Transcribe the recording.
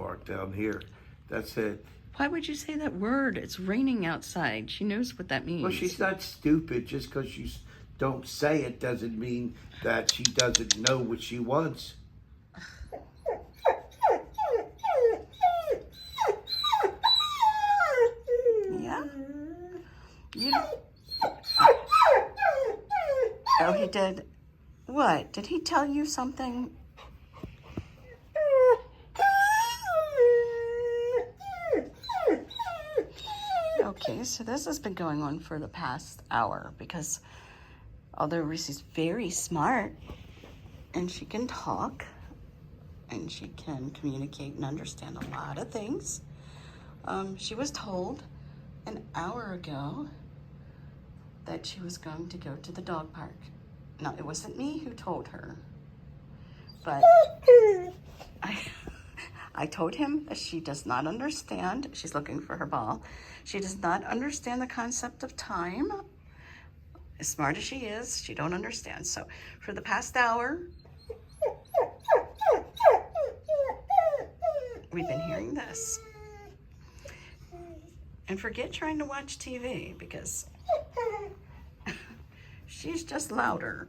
park down here. That's it. Why would you say that word? It's raining outside. She knows what that means. Well, she's not stupid. Just because you don't say it doesn't mean that she doesn't know what she wants. Yeah? Oh, he did. What? Did he tell you something? Okay, so this has been going on for the past hour because although Reese is very smart and she can talk and she can communicate and understand a lot of things, she was told an hour ago that she was going to go to the dog park. Now, it wasn't me who told her, but I told him that she does not understand. She's looking for her ball. She does not understand the concept of time. As smart as she is, she don't understand. So for the past hour, we've been hearing this. And forget trying to watch TV because she's just louder.